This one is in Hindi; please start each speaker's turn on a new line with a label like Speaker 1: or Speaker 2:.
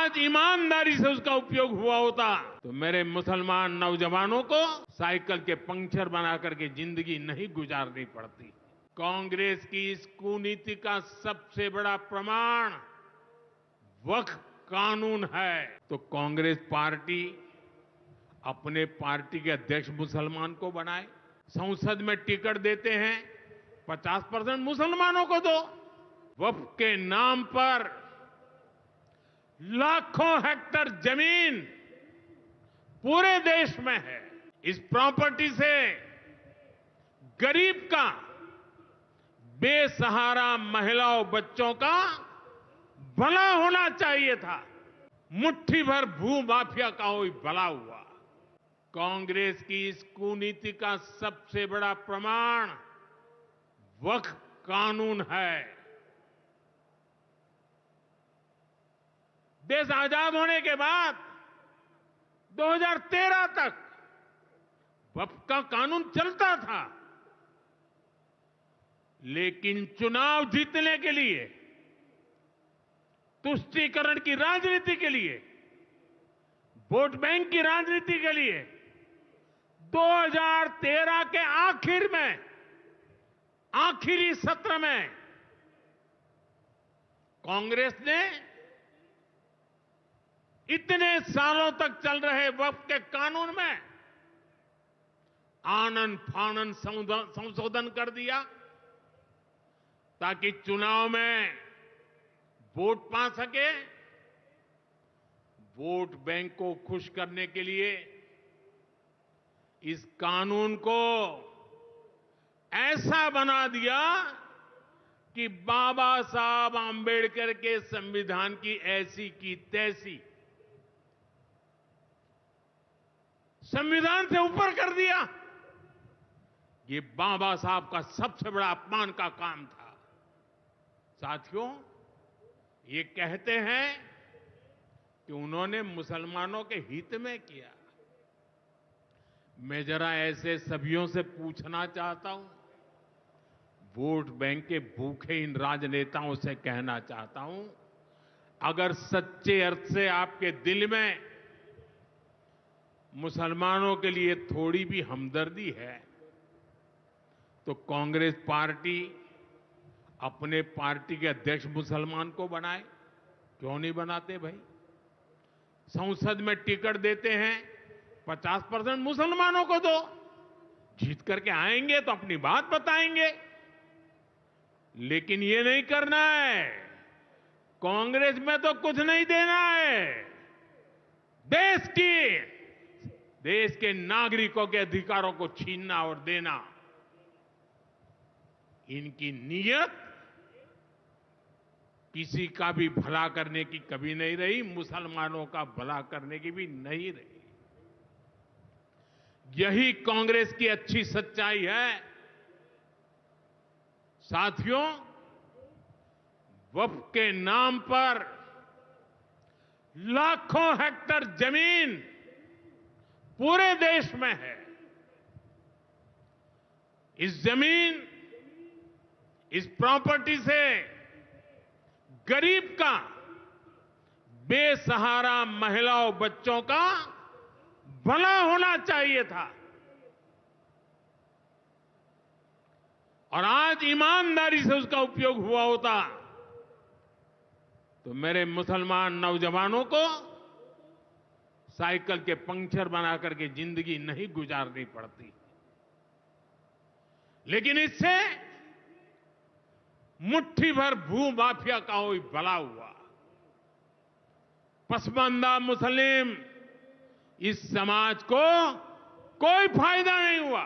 Speaker 1: आज ईमानदारी से उसका उपयोग हुआ होता तो मेरे मुसलमान नौजवानों को साइकिल के पंक्चर बना करके जिंदगी नहीं गुजारनी पड़ती। कांग्रेस की इस कुनीति का सबसे बड़ा प्रमाण वक्फ कानून है। तो कांग्रेस पार्टी अपने पार्टी के अध्यक्ष मुसलमान को बनाए, संसद में टिकट देते हैं 50% मुसलमानों को दो। वक्फ के नाम पर लाखों हेक्टेयर जमीन पूरे देश में है। इस प्रॉपर्टी से गरीब का, बेसहारा महिलाओं बच्चों का भला होना चाहिए था। मुट्ठी भर भू माफिया का कोई भला हुआ। कांग्रेस की इस कुनीति का सबसे बड़ा प्रमाण वक्फ कानून है। देश आजाद होने के बाद 2013 तक वक्फ का कानून चलता था, लेकिन चुनाव जीतने के लिए, तुष्टीकरण की राजनीति के लिए, वोट बैंक की राजनीति के लिए 2013 के आखिर में, आखिरी सत्र में कांग्रेस ने इतने सालों तक चल रहे वक्फ के कानून में आनन फानन संशोधन कर दिया ताकि चुनाव में वोट पा सके। वोट बैंक को खुश करने के लिए इस कानून को ऐसा बना दिया कि बाबा साहब आंबेडकर के संविधान की ऐसी की तैसी, संविधान से ऊपर कर दिया। ये बाबा साहब का सबसे बड़ा अपमान का काम था। साथियों, ये कहते हैं कि उन्होंने मुसलमानों के हित में किया। मैं जरा ऐसे सभियों से पूछना चाहता हूं, वोट बैंक के भूखे इन राजनेताओं से कहना चाहता हूं, अगर सच्चे अर्थ से आपके दिल में मुसलमानों के लिए थोड़ी भी हमदर्दी है तो कांग्रेस पार्टी अपने पार्टी के अध्यक्ष मुसलमान को बनाए। क्यों नहीं बनाते भाई? संसद में टिकट देते हैं 50% मुसलमानों को दो। जीत करके आएंगे तो अपनी बात बताएंगे, लेकिन ये नहीं करना है। कांग्रेस में तो कुछ नहीं देना है। देश के नागरिकों के अधिकारों को छीनना और देना, इनकी नीयत किसी का भी भला करने की कभी नहीं रही, मुसलमानों का भला करने की भी नहीं रही। यही कांग्रेस की अच्छी सच्चाई है। साथियों, वक्फ के नाम पर लाखों हेक्टेयर जमीन पूरे देश में है। इस जमीन, इस प्रॉपर्टी से गरीब का, बेसहारा महिलाओं बच्चों का भला होना चाहिए था। और आज ईमानदारी से उसका उपयोग हुआ होता तो मेरे मुसलमान नौजवानों को साइकिल के पंक्चर बना करके जिंदगी नहीं गुजारनी पड़ती। लेकिन इससे मुट्ठी भर भू माफिया का कोई भला हुआ। पसमानदा मुस्लिम इस समाज को कोई फायदा नहीं हुआ।